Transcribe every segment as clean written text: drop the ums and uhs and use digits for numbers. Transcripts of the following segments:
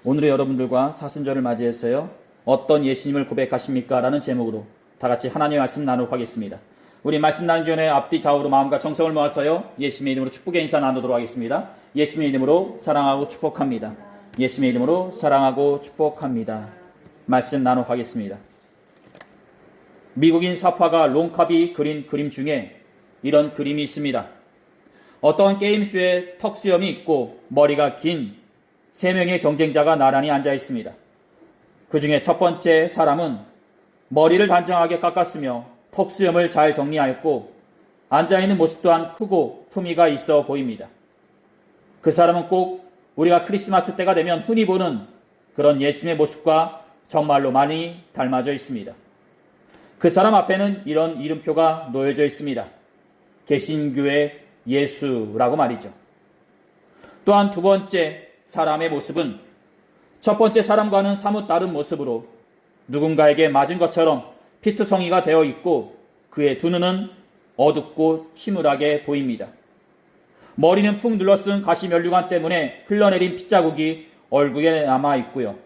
오늘의 여러분들과 사순절을 맞이해서요, 어떤 예수님을 고백하십니까? 라는 제목으로 다 같이 하나님의 말씀 나누도록 하겠습니다. 우리 말씀 나누기 전에 앞뒤 좌우로 마음과 정성을 모아서요, 예수님의 이름으로 축복의 인사 나누도록 하겠습니다. 예수님의 이름으로 사랑하고 축복합니다. 예수님의 이름으로 사랑하고 축복합니다. 말씀 나누도록 하겠습니다. 미국인 사파가 롱캅이 그린 그림 중에 이런 그림이 있습니다. 어떤 게임쇼에 턱수염이 있고 머리가 긴 3명의 경쟁자가 나란히 앉아 있습니다. 그 중에 첫 번째 사람은 머리를 단정하게 깎았으며 턱수염을 잘 정리하였고 앉아있는 모습 또한 크고 품위가 있어 보입니다. 그 사람은 꼭 우리가 크리스마스 때가 되면 흔히 보는 그런 예수님의 모습과 정말로 많이 닮아져 있습니다. 그 사람 앞에는 이런 이름표가 놓여져 있습니다. 개신교의 예수라고 말이죠. 또한 두 번째 사람의 모습은 첫 번째 사람과는 사뭇 다른 모습으로 누군가에게 맞은 것처럼 피투성이가 되어 있고 그의 두 눈은 어둡고 침울하게 보입니다. 머리는 푹 눌러쓴 가시면류관 때문에 흘러내린 핏자국이 얼굴에 남아 있고요.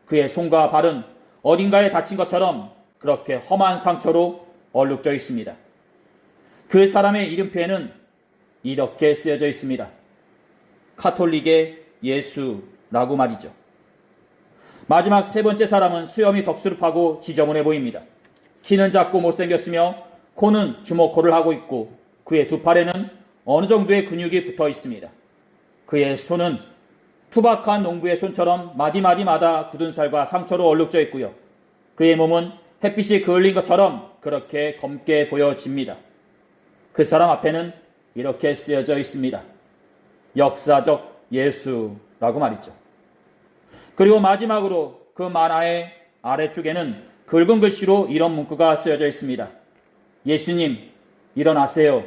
그의 손과 발은 어딘가에 다친 것처럼 그렇게 험한 상처로 얼룩져 있습니다. 그 사람의 이름표에는 이렇게 쓰여져 있습니다. 카톨릭의 예수라고 말이죠. 마지막 세 번째 사람은 수염이 덕수룩하고 지저분해 보입니다. 키는 작고 못생겼으며 코는 주먹코를 하고 있고 그의 두 팔에는 어느 정도의 근육이 붙어 있습니다. 그의 손은 투박한 농부의 손처럼 마디마디마다 굳은 살과 상처로 얼룩져 있고요. 그의 몸은 햇빛이 그을린 것처럼 그렇게 검게 보여집니다. 그 사람 앞에는 이렇게 쓰여져 있습니다. 역사적 예수라고 말이죠. 그리고 마지막으로 그 만화의 아래쪽에는 굵은 글씨로 이런 문구가 쓰여져 있습니다. 예수님 일어나세요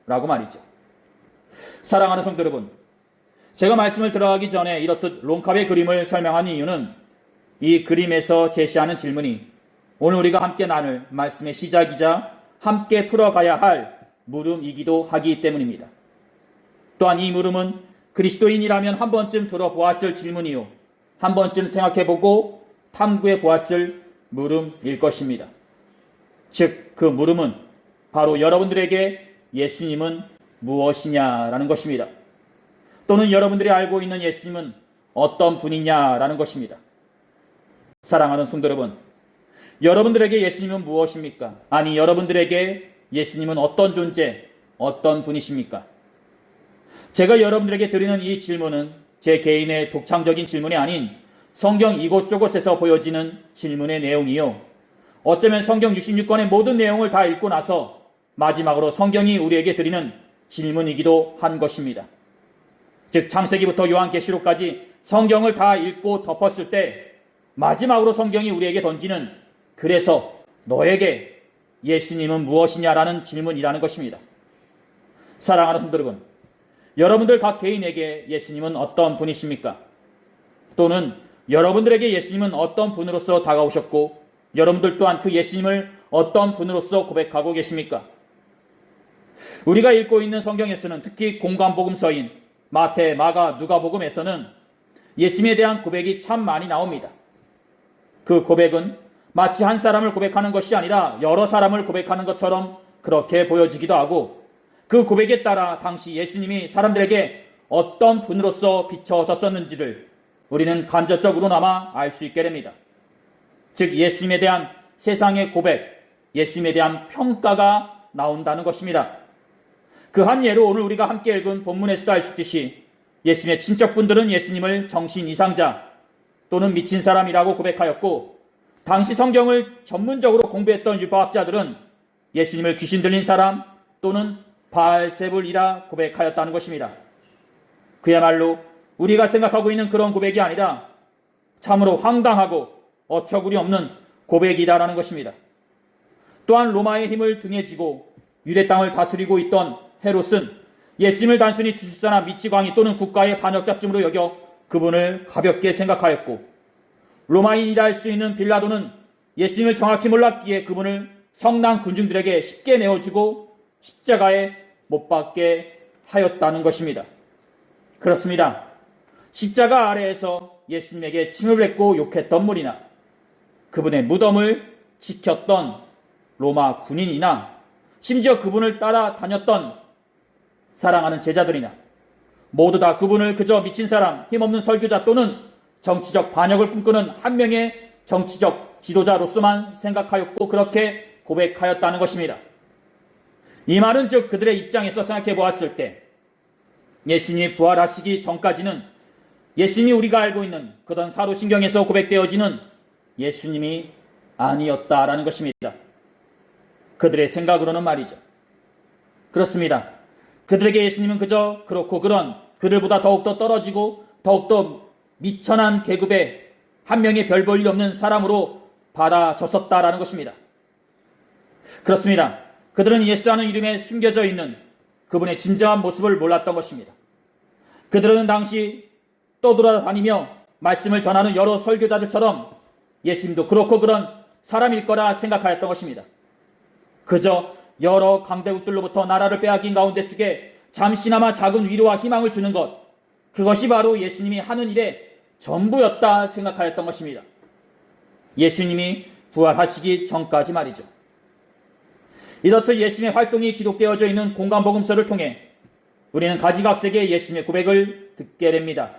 라고 말이죠. 사랑하는 성도 여러분, 제가 말씀을 들어가기 전에 이렇듯 롱캅의 그림을 설명한 이유는 이 그림에서 제시하는 질문이 오늘 우리가 함께 나눌 말씀의 시작이자 함께 풀어가야 할 물음이기도 하기 때문입니다. 또한 이 물음은 그리스도인이라면 한 번쯤 들어보았을 질문이요, 한 번쯤 생각해보고 탐구해보았을 물음일 것입니다. 즉, 그 물음은 바로 여러분들에게 예수님은 무엇이냐라는 것입니다. 또는 여러분들이 알고 있는 예수님은 어떤 분이냐라는 것입니다. 사랑하는 성도 여러분, 여러분들에게 예수님은 무엇입니까? 아니, 여러분들에게 예수님은 어떤 존재, 어떤 분이십니까? 제가 여러분들에게 드리는 이 질문은 제 개인의 독창적인 질문이 아닌 성경 이곳저곳에서 보여지는 질문의 내용이요, 어쩌면 성경 66권의 모든 내용을 다 읽고 나서 마지막으로 성경이 우리에게 드리는 질문이기도 한 것입니다. 즉, 창세기부터 요한계시록까지 성경을 다 읽고 덮었을 때 마지막으로 성경이 우리에게 던지는 그래서 너에게 예수님은 무엇이냐라는 질문이라는 것입니다. 사랑하는 성도 여러분, 여러분들 각 개인에게 예수님은 어떤 분이십니까? 또는 여러분들에게 예수님은 어떤 분으로서 다가오셨고 여러분들 또한 그 예수님을 어떤 분으로서 고백하고 계십니까? 우리가 읽고 있는 성경에서는 특히 공관복음서인 마태, 마가, 누가복음에서는 예수님에 대한 고백이 참 많이 나옵니다. 그 고백은 마치 한 사람을 고백하는 것이 아니라 여러 사람을 고백하는 것처럼 그렇게 보여지기도 하고 그 고백에 따라 당시 예수님이 사람들에게 어떤 분으로서 비춰졌었는지를 우리는 간접적으로나마 알 수 있게 됩니다. 즉, 예수님에 대한 세상의 고백, 예수님에 대한 평가가 나온다는 것입니다. 그 한 예로 오늘 우리가 함께 읽은 본문에서도 알 수 있듯이 예수님의 친척분들은 예수님을 정신 이상자 또는 미친 사람이라고 고백하였고, 당시 성경을 전문적으로 공부했던 율법학자들은 예수님을 귀신 들린 사람 또는 바알세불이라 고백하였다는 것입니다. 그야말로 우리가 생각하고 있는 그런 고백이 아니라 참으로 황당하고 어처구니 없는 고백이다라는 것입니다. 또한 로마의 힘을 등에 지고 유대 땅을 다스리고 있던 헤롯은 예수님을 단순히 주술사나 미치광이 또는 국가의 반역자쯤으로 여겨 그분을 가볍게 생각하였고, 로마인이라 할 수 있는 빌라도는 예수님을 정확히 몰랐기에 그분을 성난 군중들에게 쉽게 내어주고 십자가에 못 박게 하였다는 것입니다. 그렇습니다. 십자가 아래에서 예수님에게 침을 뱉고 욕했던 무리나 그분의 무덤을 지켰던 로마 군인이나 심지어 그분을 따라다녔던 사랑하는 제자들이나 모두 다 그분을 그저 미친 사람, 힘없는 설교자 또는 정치적 반역을 꿈꾸는 한 명의 정치적 지도자로서만 생각하였고 그렇게 고백하였다는 것입니다. 이 말은 즉 그들의 입장에서 생각해 보았을 때 예수님이 부활하시기 전까지는 예수님이 우리가 알고 있는 그런 사도신경에서 고백되어지는 예수님이 아니었다라는 것입니다. 그들의 생각으로는 말이죠. 그렇습니다. 그들에게 예수님은 그저 그렇고 그런 그들보다 더욱더 떨어지고 더욱더 미천한 계급의 한 명의 별 볼 일 없는 사람으로 받아줬었다라는 것입니다. 그렇습니다. 그들은 예수라는 이름에 숨겨져 있는 그분의 진정한 모습을 몰랐던 것입니다. 그들은 당시 떠돌아다니며 말씀을 전하는 여러 설교자들처럼 예수님도 그렇고 그런 사람일 거라 생각하였던 것입니다. 그저 여러 강대국들로부터 나라를 빼앗긴 가운데 속에 잠시나마 작은 위로와 희망을 주는 것, 그것이 바로 예수님이 하는 일의 전부였다 생각하였던 것입니다. 예수님이 부활하시기 전까지 말이죠. 이렇듯 예수님의 활동이 기록되어져 있는 공간복음서를 통해 우리는 가지각색의 예수님의 고백을 듣게 됩니다.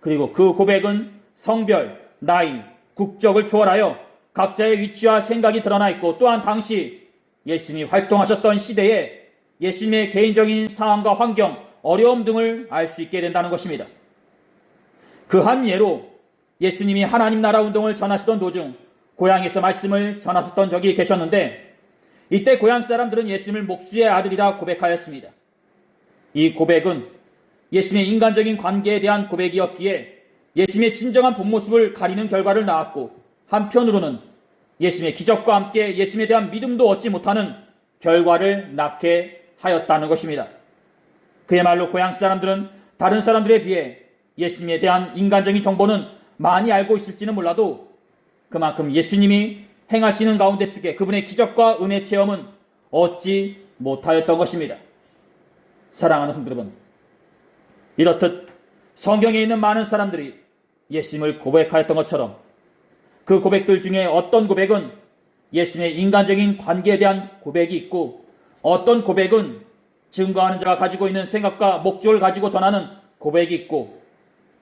그리고 그 고백은 성별, 나이, 국적을 초월하여 각자의 위치와 생각이 드러나 있고 또한 당시 예수님이 활동하셨던 시대에 예수님의 개인적인 상황과 환경, 어려움 등을 알 수 있게 된다는 것입니다. 그 한 예로 예수님이 하나님 나라 운동을 전하시던 도중 고향에서 말씀을 전하셨던 적이 계셨는데 이때 고향 사람들은 예수님을 목수의 아들이라 고백하였습니다. 이 고백은 예수님의 인간적인 관계에 대한 고백이었기에 예수님의 진정한 본 모습을 가리는 결과를 낳았고 한편으로는 예수님의 기적과 함께 예수님에 대한 믿음도 얻지 못하는 결과를 낳게 하였다는 것입니다. 그야말로 고향 사람들은 다른 사람들에 비해 예수님에 대한 인간적인 정보는 많이 알고 있을지는 몰라도 그만큼 예수님이 행하시는 가운데 속에 그분의 기적과 은혜 체험은 얻지 못하였던 것입니다. 사랑하는 성도 여러분, 이렇듯 성경에 있는 많은 사람들이 예수님을 고백하였던 것처럼 그 고백들 중에 어떤 고백은 예수님의 인간적인 관계에 대한 고백이 있고 어떤 고백은 증거하는 자가 가지고 있는 생각과 목적을 가지고 전하는 고백이 있고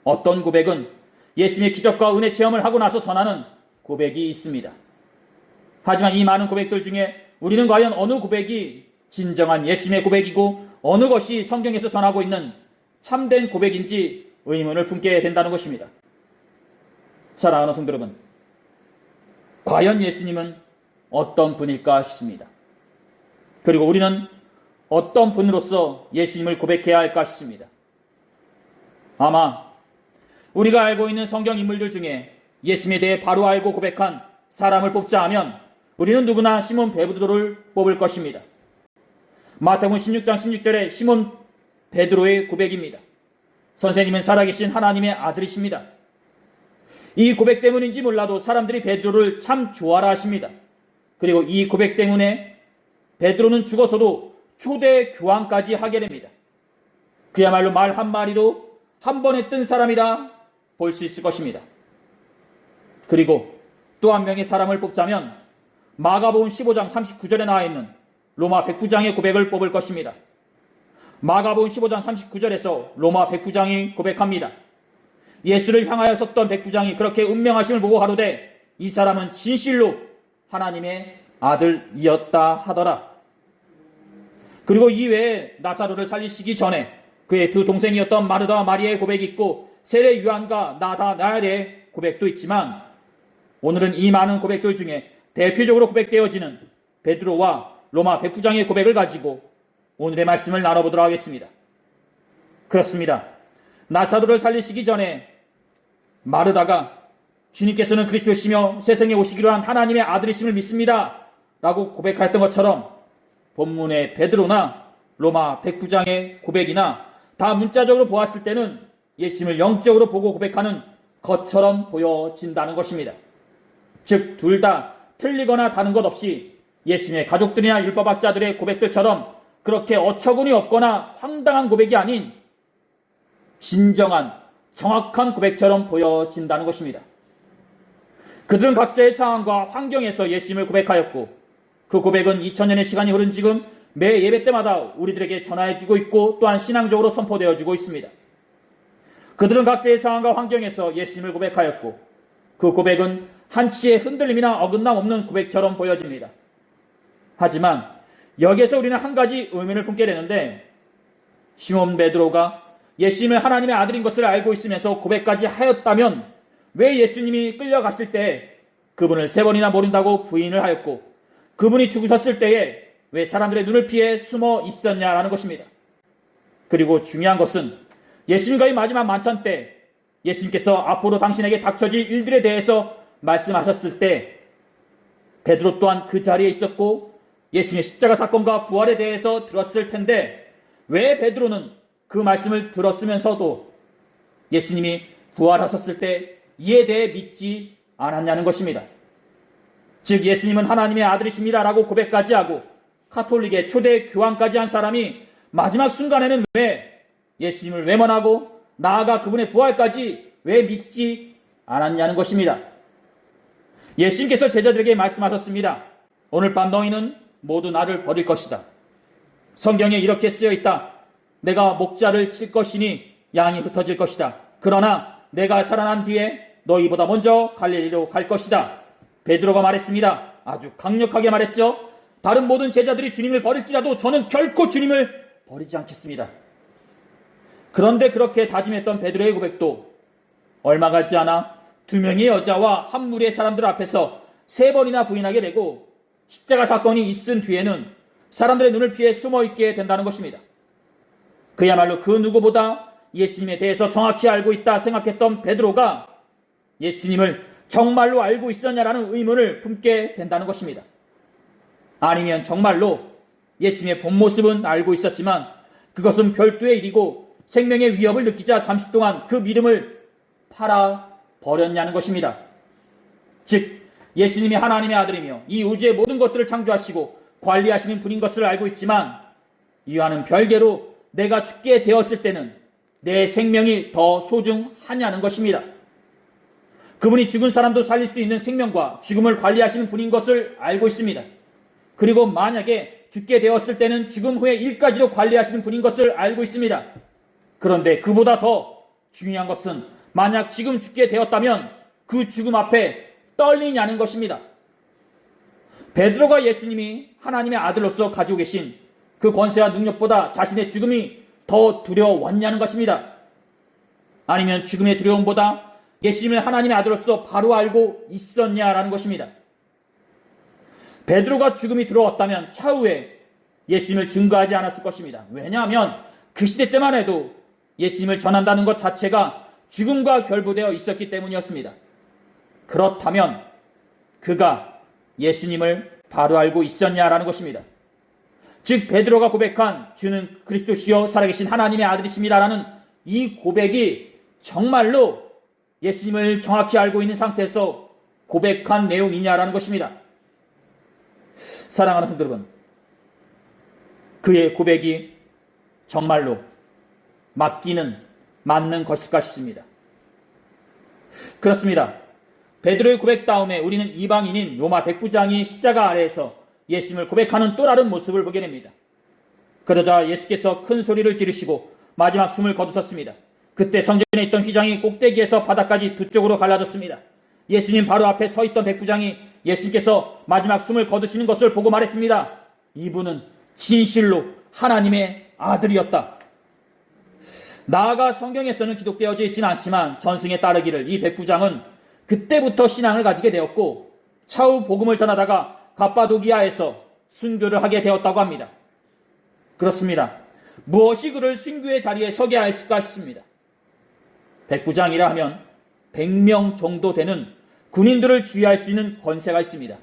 어떤 고백은 예수님의 기적과 은혜 체험을 하고 나서 전하는 고백이 있습니다. 하지만 이 많은 고백들 중에 우리는 과연 어느 고백이 진정한 예수님의 고백이고 어느 것이 성경에서 전하고 있는 참된 고백인지 의문을 품게 된다는 것입니다. 사랑하는 성도 여러분, 과연 예수님은 어떤 분일까 싶습니다. 그리고 우리는 어떤 분으로서 예수님을 고백해야 할까 싶습니다. 아마 우리가 알고 있는 성경 인물들 중에 예수님에 대해 바로 알고 고백한 사람을 뽑자 하면 우리는 누구나 시몬 베드로를 뽑을 것입니다. 마태복음 16장 16절에 시몬 베드로의 고백입니다. 선생님은 살아계신 하나님의 아들이십니다. 이 고백 때문인지 몰라도 사람들이 베드로를 참 좋아라 하십니다. 그리고 이 고백 때문에 베드로는 죽어서도 초대 교황까지 하게 됩니다. 그야말로 말 한마디로 한 번에 뜬 사람이라 볼 수 있을 것입니다. 그리고 또 한 명의 사람을 뽑자면 마가복음 15장 39절에 나와 있는 로마 백부장의 고백을 뽑을 것입니다. 마가복음 15장 39절에서 로마 백부장이 고백합니다. 예수를 향하여 섰던 백부장이 그렇게 운명하심을 보고 가로되 이 사람은 진실로 하나님의 아들이었다 하더라. 그리고 이외에 나사로를 살리시기 전에 그의 두 동생이었던 마르다와 마리아의 고백이 있고 세례 요한과 나다나엘의 고백도 있지만 오늘은 이 많은 고백들 중에 대표적으로 고백되어지는 베드로와 로마 백부장의 고백을 가지고 오늘의 말씀을 나눠보도록 하겠습니다. 그렇습니다. 나사로를 살리시기 전에 마르다가 주님께서는 그리스도시며 세상에 오시기로 한 하나님의 아들이심을 믿습니다 라고 고백하였던 것처럼 본문의 베드로나 로마 백부장의 고백이나 다 문자적으로 보았을 때는 예수님을 영적으로 보고 고백하는 것처럼 보여진다는 것입니다. 즉 둘 다 틀리거나 다른 것 없이 예수님의 가족들이나 율법학자들의 고백들처럼 그렇게 어처구니 없거나 황당한 고백이 아닌 진정한 정확한 고백처럼 보여진다는 것입니다. 그들은 각자의 상황과 환경에서 예수님을 고백하였고 그 고백은 2000년의 시간이 흐른 지금 매 예배 때마다 우리들에게 전하여지고 있고 또한 신앙적으로 선포되어지고 있습니다. 그들은 각자의 상황과 환경에서 예수님을 고백하였고 그 고백은 한치의 흔들림이나 어긋남 없는 고백처럼 보여집니다. 하지만 여기에서 우리는 한 가지 의문을 품게 되는데 시몬 베드로가 예수님을 하나님의 아들인 것을 알고 있으면서 고백까지 하였다면 왜 예수님이 끌려갔을 때 그분을 3번이나 모른다고 부인을 하였고 그분이 죽으셨을 때에 왜 사람들의 눈을 피해 숨어 있었냐라는 것입니다. 그리고 중요한 것은 예수님과의 마지막 만찬 때 예수님께서 앞으로 당신에게 닥쳐질 일들에 대해서 말씀하셨을 때 베드로 또한 그 자리에 있었고 예수님의 십자가 사건과 부활에 대해서 들었을 텐데 왜 베드로는 그 말씀을 들었으면서도 예수님이 부활하셨을 때 이에 대해 믿지 않았냐는 것입니다. 즉 예수님은 하나님의 아들이십니다 라고 고백까지 하고 카톨릭의 초대 교황까지 한 사람이 마지막 순간에는 왜 예수님을 외면하고 나아가 그분의 부활까지 왜 믿지 않았냐는 것입니다. 예수님께서 제자들에게 말씀하셨습니다. 오늘 밤 너희는 모두 나를 버릴 것이다. 성경에 이렇게 쓰여 있다. 내가 목자를 칠 것이니 양이 흩어질 것이다. 그러나 내가 살아난 뒤에 너희보다 먼저 갈릴리로 갈 것이다. 베드로가 말했습니다. 아주 강력하게 말했죠. 다른 모든 제자들이 주님을 버릴지라도 저는 결코 주님을 버리지 않겠습니다. 그런데 그렇게 다짐했던 베드로의 고백도 얼마 가지 않아 2명의 여자와 한 무리의 사람들 앞에서 3번이나 부인하게 되고 십자가 사건이 있은 뒤에는 사람들의 눈을 피해 숨어있게 된다는 것입니다. 그야말로 그 누구보다 예수님에 대해서 정확히 알고 있다 생각했던 베드로가 예수님을 정말로 알고 있었냐라는 의문을 품게 된다는 것입니다. 아니면 정말로 예수님의 본 모습은 알고 있었지만 그것은 별도의 일이고 생명의 위협을 느끼자 잠시 동안 그 믿음을 팔아버렸냐는 것입니다. 즉 예수님이 하나님의 아들이며 이 우주의 모든 것들을 창조하시고 관리하시는 분인 것을 알고 있지만 이와는 별개로 내가 죽게 되었을 때는 내 생명이 더 소중하냐는 것입니다. 그분이 죽은 사람도 살릴 수 있는 생명과 죽음을 관리하시는 분인 것을 알고 있습니다. 그리고 만약에 죽게 되었을 때는 죽음 후의 일까지도 관리하시는 분인 것을 알고 있습니다. 그런데 그보다 더 중요한 것은 만약 지금 죽게 되었다면 그 죽음 앞에 떨리냐는 것입니다. 베드로가 예수님이 하나님의 아들로서 가지고 계신 그 권세와 능력보다 자신의 죽음이 더 두려웠냐는 것입니다. 아니면 죽음의 두려움보다 예수님을 하나님의 아들로서 바로 알고 있었냐라는 것입니다. 베드로가 죽음이 두려웠다면 차후에 예수님을 증거하지 않았을 것입니다. 왜냐하면 그 시대 때만 해도 예수님을 전한다는 것 자체가 죽음과 결부되어 있었기 때문이었습니다. 그렇다면 그가 예수님을 바로 알고 있었냐라는 것입니다. 즉 베드로가 고백한 주는 그리스도시요 살아계신 하나님의 아들이십니다라는 이 고백이 정말로 예수님을 정확히 알고 있는 상태에서 고백한 내용이냐라는 것입니다. 사랑하는 성도 여러분, 그의 고백이 정말로 맞는 것일까 싶습니다. 그렇습니다. 베드로의 고백 다음에 우리는 이방인인 로마 백부장이 십자가 아래에서 예수님을 고백하는 또 다른 모습을 보게 됩니다. 그러자 예수께서 큰 소리를 지르시고 마지막 숨을 거두셨습니다. 그때 성전에 있던 휘장이 꼭대기에서 바닥까지 두 쪽으로 갈라졌습니다. 예수님 바로 앞에 서 있던 백부장이 예수님께서 마지막 숨을 거두시는 것을 보고 말했습니다. 이분은 진실로 하나님의 아들이었다. 나아가 성경에서는 기록되어져 있지는 않지만 전승에 따르기를 이 백부장은 그때부터 신앙을 가지게 되었고 차후 복음을 전하다가 갑바도기아에서 순교를 하게 되었다고 합니다. 그렇습니다. 무엇이 그를 순교의 자리에 서게 하였을까 싶습니다. 백부장이라 하면 100명 정도 되는 군인들을 주의할 수 있는 권세가 있습니다.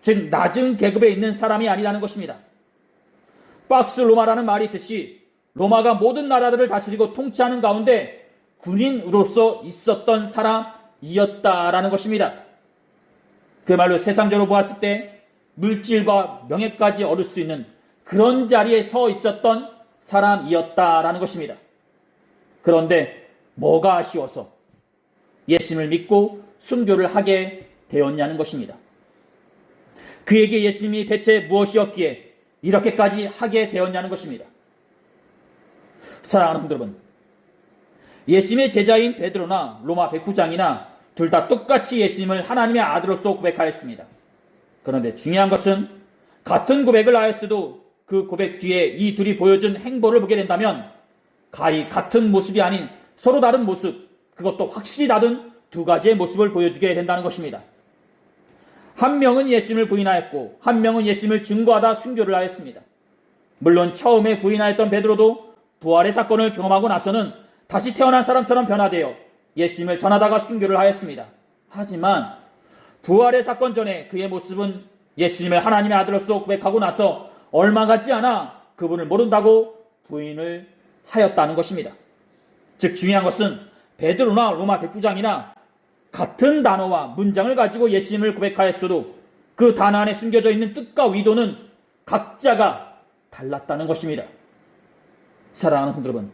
즉 낮은 계급에 있는 사람이 아니라는 것입니다. 박스 로마라는 말이 있듯이 로마가 모든 나라들을 다스리고 통치하는 가운데 군인으로서 있었던 사람이었다라는 것입니다. 그야말로 세상적으로 보았을 때 물질과 명예까지 얻을 수 있는 그런 자리에 서 있었던 사람이었다라는 것입니다. 그런데 뭐가 아쉬워서 예수님을 믿고 순교를 하게 되었냐는 것입니다. 그에게 예수님이 대체 무엇이었기에 이렇게까지 하게 되었냐는 것입니다. 사랑하는 성도 여러분, 예수님의 제자인 베드로나 로마 백부장이나 둘 다 똑같이 예수님을 하나님의 아들로서 고백하였습니다. 그런데 중요한 것은 같은 고백을 하였어도 그 고백 뒤에 이 둘이 보여준 행보를 보게 된다면 가히 같은 모습이 아닌 서로 다른 모습, 그것도 확실히 다른 두 가지의 모습을 보여주게 된다는 것입니다. 한 명은 예수님을 부인하였고 한 명은 예수님을 증거하다 순교를 하였습니다. 물론 처음에 부인하였던 베드로도 부활의 사건을 경험하고 나서는 다시 태어난 사람처럼 변화되어 예수님을 전하다가 순교를 하였습니다. 하지만 부활의 사건 전에 그의 모습은 예수님을 하나님의 아들로서 고백하고 나서 얼마 가지 않아 그분을 모른다고 부인을 하였다는 것입니다. 즉 중요한 것은 베드로나 로마 백부장이나 같은 단어와 문장을 가지고 예수님을 고백하였어도 그 단어 안에 숨겨져 있는 뜻과 의도는 각자가 달랐다는 것입니다. 사랑하는 성도 여러분,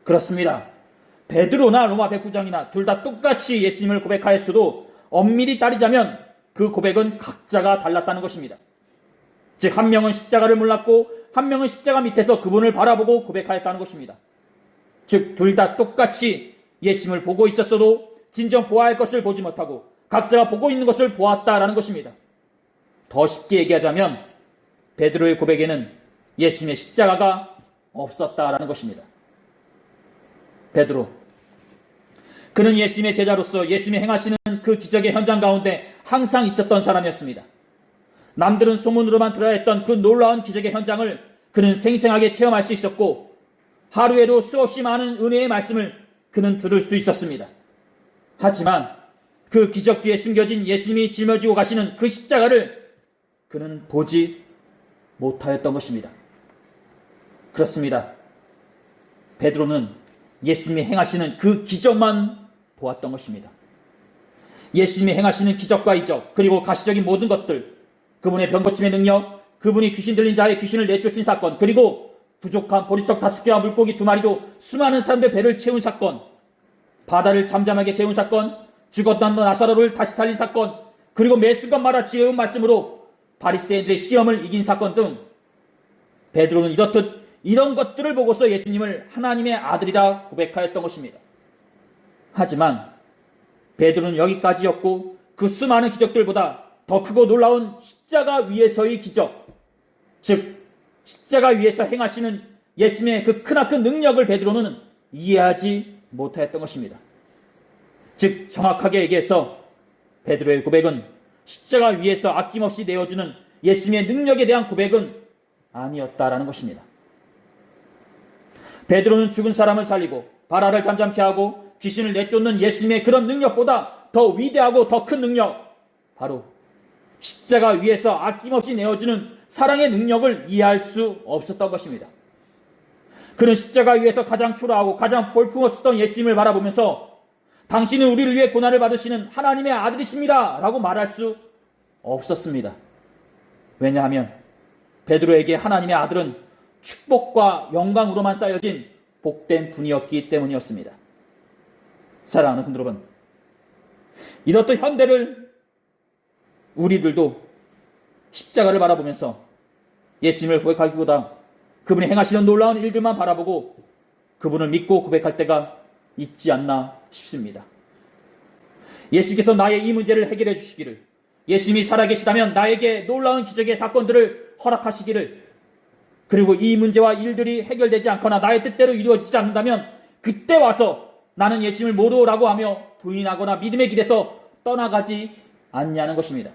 그렇습니다. 베드로나 로마 백부장이나 둘 다 똑같이 예수님을 고백하였어도 엄밀히 따지자면 그 고백은 각자가 달랐다는 것입니다. 즉 한 명은 십자가를 몰랐고 한 명은 십자가 밑에서 그분을 바라보고 고백하였다는 것입니다. 즉 둘 다 똑같이 예수님을 보고 있었어도 진정 보아야 할 것을 보지 못하고 각자가 보고 있는 것을 보았다라는 것입니다. 더 쉽게 얘기하자면 베드로의 고백에는 예수님의 십자가가 없었다라는 것입니다. 베드로, 그는 예수님의 제자로서 예수님이 행하시는 그 기적의 현장 가운데 항상 있었던 사람이었습니다. 남들은 소문으로만 들어야 했던 그 놀라운 기적의 현장을 그는 생생하게 체험할 수 있었고 하루에도 수없이 많은 은혜의 말씀을 그는 들을 수 있었습니다. 하지만 그 기적 뒤에 숨겨진 예수님이 짊어지고 가시는 그 십자가를 그는 보지 못하였던 것입니다. 그렇습니다. 베드로는 예수님이 행하시는 그 기적만 보았던 것입니다. 예수님이 행하시는 기적과 이적, 그리고 가시적인 모든 것들, 그분의 병고침의 능력, 그분이 귀신 들린 자의 귀신을 내쫓은 사건, 그리고 부족한 보리떡 5개와 물고기 2마리도 수많은 사람들의 배를 채운 사건, 바다를 잠잠하게 채운 사건, 죽었던 나사로를 다시 살린 사건, 그리고 매 순간마다 지혜로운 말씀으로 바리새인들의 시험을 이긴 사건 등 베드로는 이렇듯 이런 것들을 보고서 예수님을 하나님의 아들이라 고백하였던 것입니다. 하지만 베드로는 여기까지였고 그 수많은 기적들보다 더 크고 놀라운 십자가 위에서의 기적, 즉 십자가 위에서 행하시는 예수님의 그 크나큰 능력을 베드로는 이해하지 못하였던 것입니다. 즉 정확하게 얘기해서 베드로의 고백은 십자가 위에서 아낌없이 내어주는 예수님의 능력에 대한 고백은 아니었다라는 것입니다. 베드로는 죽은 사람을 살리고 바다를 잠잠케 하고 귀신을 내쫓는 예수님의 그런 능력보다 더 위대하고 더 큰 능력, 바로 십자가 위에서 아낌없이 내어주는 사랑의 능력을 이해할 수 없었던 것입니다. 그는 십자가 위에서 가장 초라하고 가장 볼품없었던 예수님을 바라보면서 당신은 우리를 위해 고난을 받으시는 하나님의 아들이십니다 라고 말할 수 없었습니다. 왜냐하면 베드로에게 하나님의 아들은 축복과 영광으로만 쌓여진 복된 분이었기 때문이었습니다. 사랑하는 성도 여러분, 이렇듯 현대를 우리들도 십자가를 바라보면서 예수님을 고백하기보다 그분이 행하시는 놀라운 일들만 바라보고 그분을 믿고 고백할 때가 있지 않나 싶습니다. 예수께서 나의 이 문제를 해결해 주시기를, 예수님이 살아계시다면 나에게 놀라운 기적의 사건들을 허락하시기를, 그리고 이 문제와 일들이 해결되지 않거나 나의 뜻대로 이루어지지 않는다면 그때 와서 나는 예수님을 모르라고 하며 부인하거나 믿음의 길에서 떠나가지 않냐는 것입니다.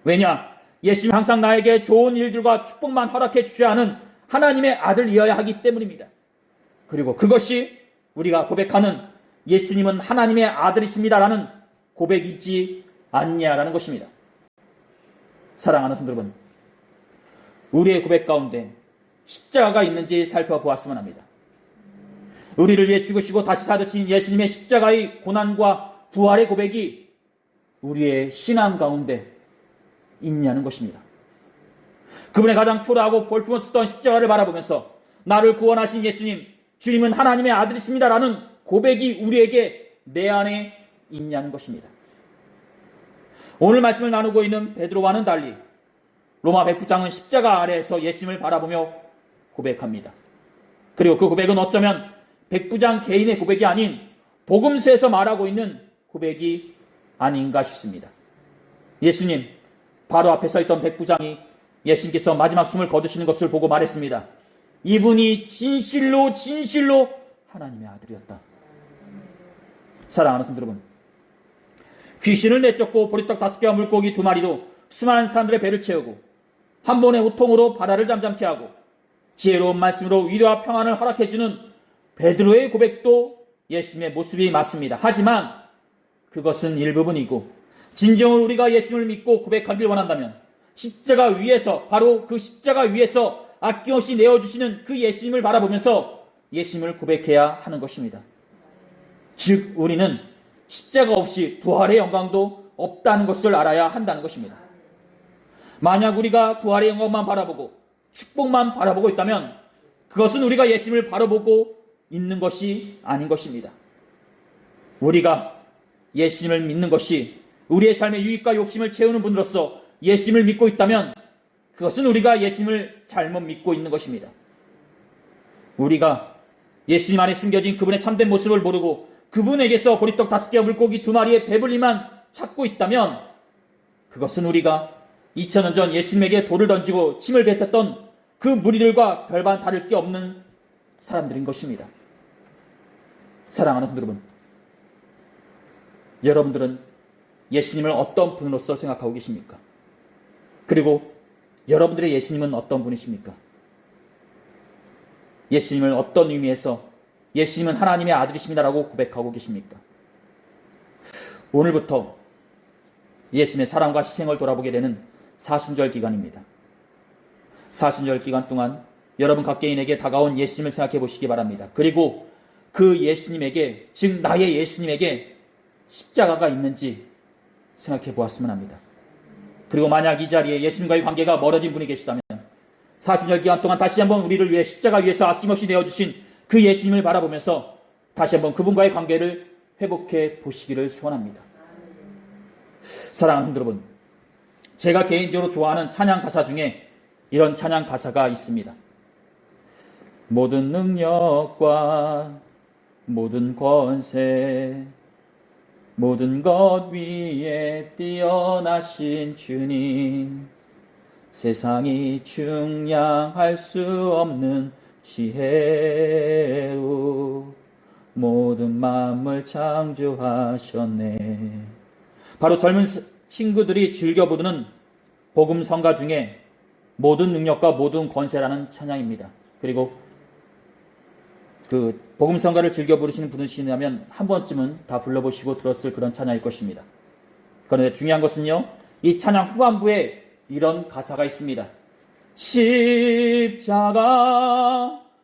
왜냐? 예수님은 항상 나에게 좋은 일들과 축복만 허락해 주셔야 하는 하나님의 아들이어야 하기 때문입니다. 그리고 그것이 우리가 고백하는 예수님은 하나님의 아들이십니다라는 고백이지 않냐라는 것입니다. 사랑하는 성도 여러분, 우리의 고백 가운데 십자가가 있는지 살펴보았으면 합니다. 우리를 위해 죽으시고 다시 살으신 예수님의 십자가의 고난과 부활의 고백이 우리의 신앙 가운데 있냐는 것입니다. 그분의 가장 초라하고 볼품없었던 십자가를 바라보면서 나를 구원하신 예수님, 주님은 하나님의 아들이십니다라는 고백이 우리에게 내 안에 있냐는 것입니다. 오늘 말씀을 나누고 있는 베드로와는 달리 로마 백부장은 십자가 아래에서 예수님을 바라보며 고백합니다. 그리고 그 고백은 어쩌면 백부장 개인의 고백이 아닌 복음서에서 말하고 있는 고백이 아닌가 싶습니다. 예수님, 바로 앞에 서 있던 백부장이 예수님께서 마지막 숨을 거두시는 것을 보고 말했습니다. 이분이 진실로 하나님의 아들이었다. 사랑하는 성도 여러분, 귀신을 내쫓고 보리떡 5개와 물고기 2마리로 수많은 사람들의 배를 채우고 한 번의 호통으로 바다를 잠잠케 하고 지혜로운 말씀으로 위로와 평안을 허락해주는 베드로의 고백도 예수님의 모습이 맞습니다. 하지만 그것은 일부분이고, 진정으로 우리가 예수님을 믿고 고백하길 원한다면 십자가 위에서, 바로 그 십자가 위에서 아낌없이 내어주시는 그 예수님을 바라보면서 예수님을 고백해야 하는 것입니다. 즉 우리는 십자가 없이 부활의 영광도 없다는 것을 알아야 한다는 것입니다. 만약 우리가 부활의 영광만 바라보고 축복만 바라보고 있다면 그것은 우리가 예수님을 바라보고 있는 것이 아닌 것입니다. 우리가 예수님을 믿는 것이 우리의 삶의 유익과 욕심을 채우는 분으로서 예수님을 믿고 있다면 그것은 우리가 예수님을 잘못 믿고 있는 것입니다. 우리가 예수님 안에 숨겨진 그분의 참된 모습을 모르고 그분에게서 보리떡 5개와 물고기 2마리의 배불리만 찾고 있다면 그것은 우리가 2000년 전 예수님에게 돌을 던지고 침을 뱉었던 그 무리들과 별반 다를 게 없는 사람들인 것입니다. 사랑하는 분들 여러분, 여러분들은 예수님을 어떤 분으로서 생각하고 계십니까? 그리고 여러분들의 예수님은 어떤 분이십니까? 예수님을 어떤 의미에서 예수님은 하나님의 아들이십니다라고 고백하고 계십니까? 오늘부터 예수님의 사랑과 희생을 돌아보게 되는 사순절 기간입니다. 사순절 기간 동안 여러분 각개인에게 다가온 예수님을 생각해 보시기 바랍니다. 그리고 그 예수님에게, 즉 나의 예수님에게 십자가가 있는지 생각해 보았으면 합니다. 그리고 만약 이 자리에 예수님과의 관계가 멀어진 분이 계시다면 사순절 기간 동안 다시 한번 우리를 위해 십자가 위에서 아낌없이 내어주신 그 예수님을 바라보면서 다시 한번 그분과의 관계를 회복해 보시기를 소원합니다. 사랑하는 성도 여러분, 제가 개인적으로 좋아하는 찬양 가사 중에 이런 찬양 가사가 있습니다. 모든 능력과 모든 권세, 모든 것 위에 뛰어나신 주님, 세상이 중량할 수 없는 지혜로 모든 만물 창조하셨네. 바로 젊은 친구들이 즐겨 부르는 복음 성가 중에 모든 능력과 모든 권세라는 찬양입니다. 그리고 그 복음 성가를 즐겨 부르시는 분이시라면 한 번쯤은 다 불러보시고 들었을 그런 찬양일 것입니다. 그런데 중요한 것은요, 이 찬양 후반부에 이런 가사가 있습니다. 십자가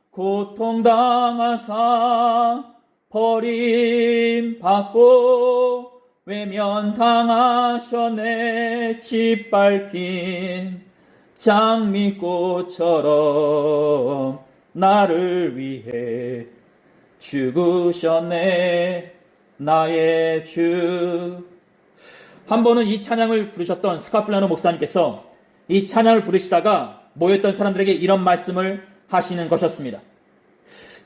고통당하사 버림받고 외면당하셨네. 짓밟힌 장미꽃처럼 나를 위해 죽으셨네. 나의 주. 한 번은 이 찬양을 부르셨던 스카플라노 목사님께서 이 찬양을 부르시다가 모였던 사람들에게 이런 말씀을 하시는 것이었습니다.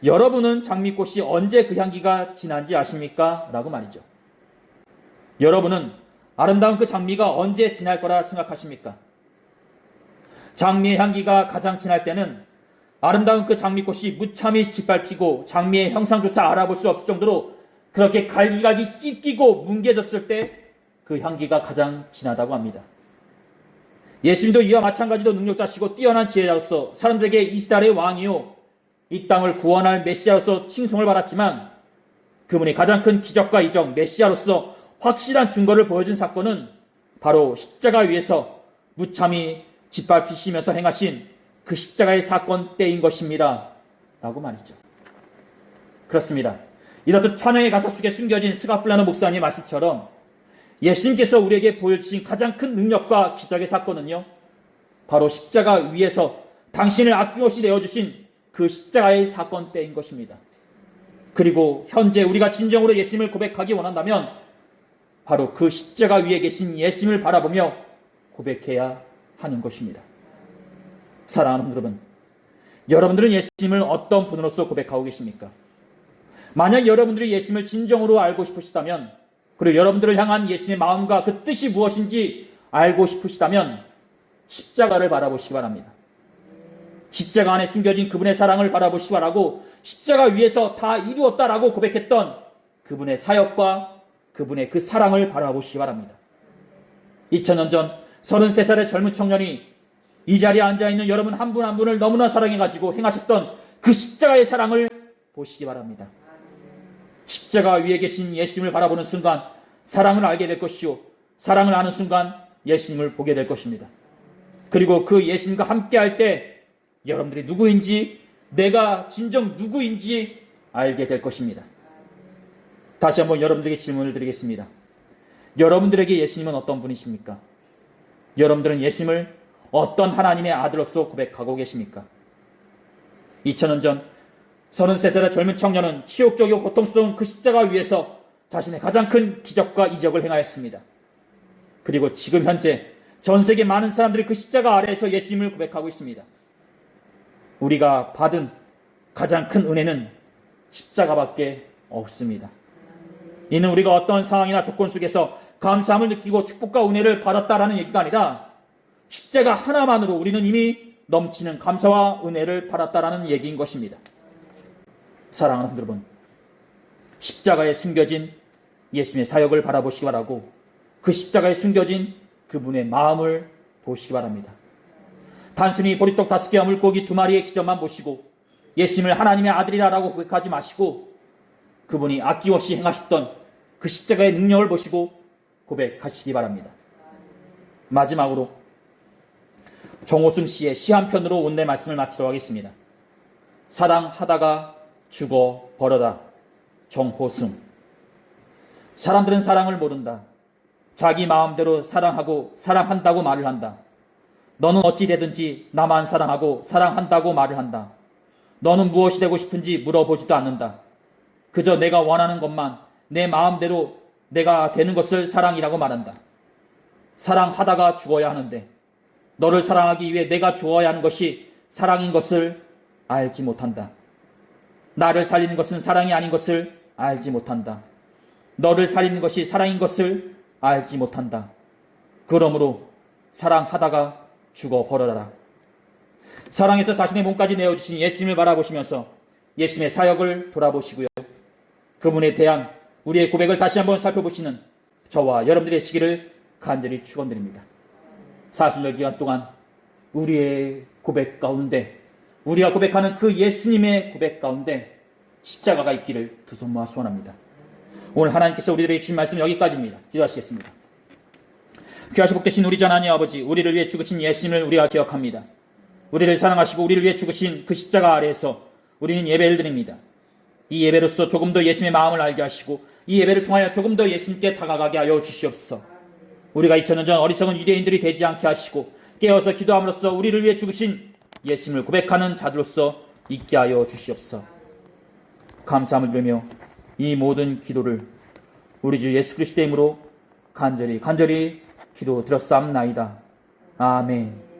여러분은 장미꽃이 언제 그 향기가 진한지 아십니까? 라고 말이죠. 여러분은 아름다운 그 장미가 언제 진할 거라 생각하십니까? 장미의 향기가 가장 진할 때는 아름다운 그 장미꽃이 무참히 짓밟히고 장미의 형상조차 알아볼 수 없을 정도로 그렇게 갈기갈기 찢기고 뭉개졌을 때 그 향기가 가장 진하다고 합니다. 예수님도 이와 마찬가지로 능력자시고 뛰어난 지혜자로서 사람들에게 이스라엘의 왕이요 이 땅을 구원할 메시아로서 칭송을 받았지만 그분이 가장 큰 기적과 이적, 메시아로서 확실한 증거를 보여준 사건은 바로 십자가 위에서 무참히 짓밟히시면서 행하신 그 십자가의 사건 때인 것입니다. 라고 말이죠. 그렇습니다. 이렇듯 찬양의 가사 속에 숨겨진 스가플라노 목사님의 말씀처럼 예수님께서 우리에게 보여주신 가장 큰 능력과 기적의 사건은요, 바로 십자가 위에서 당신을 아낌없이 내어주신 그 십자가의 사건 때인 것입니다. 그리고 현재 우리가 진정으로 예수님을 고백하기 원한다면 바로 그 십자가 위에 계신 예수님을 바라보며 고백해야 하는 것입니다. 사랑하는 여러분, 여러분들은 예수님을 어떤 분으로서 고백하고 계십니까? 만약 여러분들이 예수님을 진정으로 알고 싶으시다면, 그리고 여러분들을 향한 예수님의 마음과 그 뜻이 무엇인지 알고 싶으시다면 십자가를 바라보시기 바랍니다. 십자가 안에 숨겨진 그분의 사랑을 바라보시기 바라고, 십자가 위에서 다 이루었다라고 고백했던 그분의 사역과 그분의 그 사랑을 바라보시기 바랍니다. 2000년 전 33살의 젊은 청년이 이 자리에 앉아있는 여러분 한 분 한 분을 너무나 사랑해가지고 행하셨던 그 십자가의 사랑을 보시기 바랍니다. 십자가 위에 계신 예수님을 바라보는 순간 사랑을 알게 될 것이요, 사랑을 아는 순간 예수님을 보게 될 것입니다. 그리고 그 예수님과 함께 할 때 여러분들이 누구인지, 내가 진정 누구인지 알게 될 것입니다. 다시 한번 여러분들에게 질문을 드리겠습니다. 여러분들에게 예수님은 어떤 분이십니까? 여러분들은 예수님을 어떤 하나님의 아들로서 고백하고 계십니까? 2000년 전 33살의 젊은 청년은 치욕적이고 고통스러운 그 십자가 위에서 자신의 가장 큰 기적과 이적을 행하였습니다. 그리고 지금 현재 전 세계 많은 사람들이 그 십자가 아래에서 예수님을 고백하고 있습니다. 우리가 받은 가장 큰 은혜는 십자가밖에 없습니다. 이는 우리가 어떤 상황이나 조건 속에서 감사함을 느끼고 축복과 은혜를 받았다라는 얘기가 아니라 십자가 하나만으로 우리는 이미 넘치는 감사와 은혜를 받았다라는 얘기인 것입니다. 사랑하는 여러분, 십자가에 숨겨진 예수님의 사역을 바라보시기 바라고, 그 십자가에 숨겨진 그분의 마음을 보시기 바랍니다. 단순히 보리떡 5개와 물고기 2마리의 기적만 보시고 예수님을 하나님의 아들이라고 고백하지 마시고, 그분이 아낌없이 행하셨던 그 십자가의 능력을 보시고 고백하시기 바랍니다. 마지막으로 정호승 씨의 시 한 편으로 오늘의 말씀을 마치도록 하겠습니다. 사랑하다가 죽어 버려다. 정호승. 사람들은 사랑을 모른다. 자기 마음대로 사랑하고 사랑한다고 말을 한다. 너는 어찌 되든지 나만 사랑하고 사랑한다고 말을 한다. 너는 무엇이 되고 싶은지 물어보지도 않는다. 그저 내가 원하는 것만, 내 마음대로 내가 되는 것을 사랑이라고 말한다. 사랑하다가 죽어야 하는데 너를 사랑하기 위해 내가 죽어야 하는 것이 사랑인 것을 알지 못한다. 나를 살리는 것은 사랑이 아닌 것을 알지 못한다. 너를 살리는 것이 사랑인 것을 알지 못한다. 그러므로 사랑하다가 죽어버려라. 사랑에서 자신의 몸까지 내어주신 예수님을 바라보시면서 예수님의 사역을 돌아보시고요, 그분에 대한 우리의 고백을 다시 한번 살펴보시는 저와 여러분들의 시기를 간절히 축원드립니다. 40년 기간 동안 우리의 고백 가운데, 우리가 고백하는 그 예수님의 고백 가운데 십자가가 있기를 두 손 모아 소원합니다. 오늘 하나님께서 우리들에게 주신 말씀 여기까지입니다. 기도하시겠습니다. 귀하시 복되신 우리 주 하나님 아버지, 우리를 위해 죽으신 예수님을 우리가 기억합니다. 우리를 사랑하시고 우리를 위해 죽으신 그 십자가 아래에서 우리는 예배를 드립니다. 이 예배로서 조금 더 예수님의 마음을 알게 하시고 이 예배를 통하여 조금 더 예수님께 다가가게 하여 주시옵소서. 우리가 2000년 전 어리석은 유대인들이 되지 않게 하시고 깨어서 기도함으로써 우리를 위해 죽으신 예수님을 고백하는 자들로서 있게 하여 주시옵소서. 감사함을 드리며 이 모든 기도를 우리 주 예수 그리스도의 이름으로 간절히 기도드렸사옵나이다. 아멘.